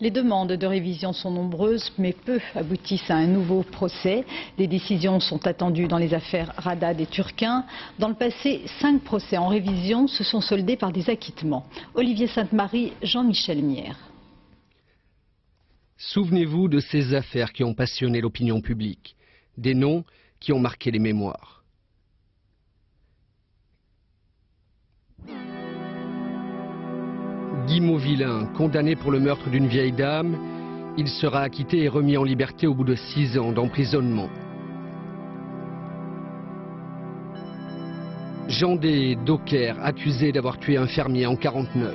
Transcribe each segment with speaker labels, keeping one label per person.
Speaker 1: Les demandes de révision sont nombreuses, mais peu aboutissent à un nouveau procès. Des décisions sont attendues dans les affaires Radad et Turquin. Dans le passé, 5 procès en révision se sont soldés par des acquittements. Olivier Sainte-Marie, Jean-Michel Mière.
Speaker 2: Souvenez-vous de ces affaires qui ont passionné l'opinion publique, des noms qui ont marqué les mémoires. Guy Mauvillain, condamné pour le meurtre d'une vieille dame, il sera acquitté et remis en liberté au bout de 6 ans d'emprisonnement. Jean D. Docker, accusé d'avoir tué un fermier en 1949.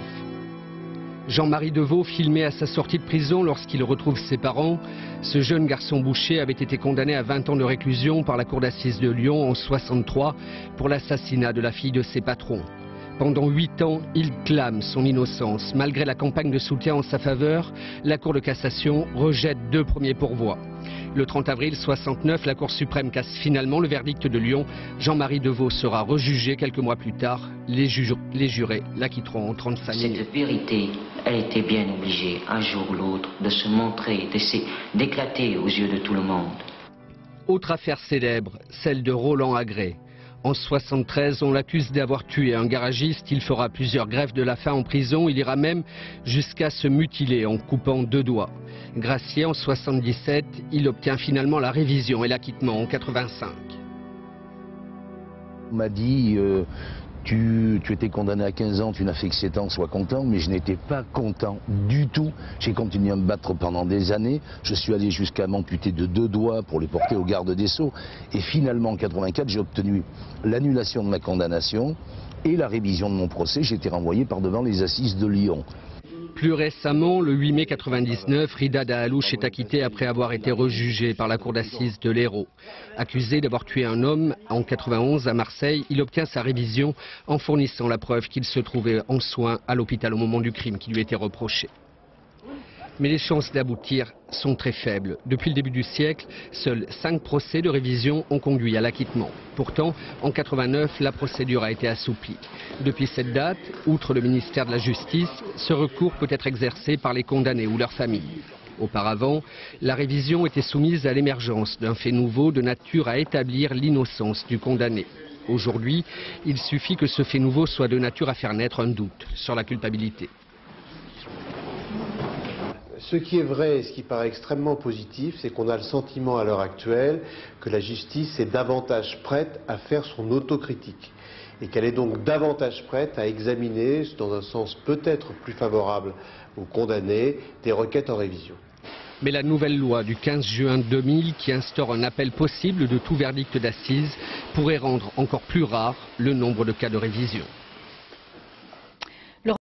Speaker 2: Jean-Marie Deveau, filmé à sa sortie de prison lorsqu'il retrouve ses parents. Ce jeune garçon boucher avait été condamné à 20 ans de réclusion par la cour d'assises de Lyon en 1963 pour l'assassinat de la fille de ses patrons. Pendant 8 ans, il clame son innocence. Malgré la campagne de soutien en sa faveur, la Cour de cassation rejette 2 premiers pourvois. Le 30 avril 1969, la Cour suprême casse finalement le verdict de Lyon. Jean-Marie Deveau sera rejugé quelques mois plus tard. Les jurés l'acquitteront en 35 minutes.
Speaker 3: Cette vérité, elle était bien obligée, un jour ou l'autre, de se montrer, d'éclater aux yeux de tout le monde.
Speaker 2: Autre affaire célèbre, celle de Roland Agré. En 1973, on l'accuse d'avoir tué un garagiste. Il fera plusieurs grèves de la faim en prison. Il ira même jusqu'à se mutiler en coupant 2 doigts. Gracié en 1977, il obtient finalement la révision et l'acquittement en 1985.
Speaker 4: On m'a dit, tu étais condamné à 15 ans, tu n'as fait que 7 ans, sois content, mais je n'étais pas content du tout. J'ai continué à me battre pendant des années. Je suis allé jusqu'à m'amputer de 2 doigts pour les porter au garde des Sceaux. Et finalement, en 1984, j'ai obtenu l'annulation de ma condamnation et la révision de mon procès. J'ai été renvoyé par devant les assises de Lyon.
Speaker 2: Plus récemment, le 8 mai 1999, Rida Daalouche est acquitté après avoir été rejugé par la cour d'assises de l'Hérault. Accusé d'avoir tué un homme en 1991 à Marseille, il obtient sa révision en fournissant la preuve qu'il se trouvait en soins à l'hôpital au moment du crime qui lui était reproché. Mais les chances d'aboutir sont très faibles. Depuis le début du siècle, seuls 5 procès de révision ont conduit à l'acquittement. Pourtant, en 1989, la procédure a été assouplie. Depuis cette date, outre le ministère de la Justice, ce recours peut être exercé par les condamnés ou leurs familles. Auparavant, la révision était soumise à l'émergence d'un fait nouveau de nature à établir l'innocence du condamné. Aujourd'hui, il suffit que ce fait nouveau soit de nature à faire naître un doute sur la culpabilité.
Speaker 5: Ce qui est vrai et ce qui paraît extrêmement positif, c'est qu'on a le sentiment à l'heure actuelle que la justice est davantage prête à faire son autocritique et qu'elle est donc davantage prête à examiner, dans un sens peut-être plus favorable aux condamnés, des requêtes en révision.
Speaker 2: Mais la nouvelle loi du 15 juin 2000 qui instaure un appel possible de tout verdict d'assises pourrait rendre encore plus rare le nombre de cas de révision.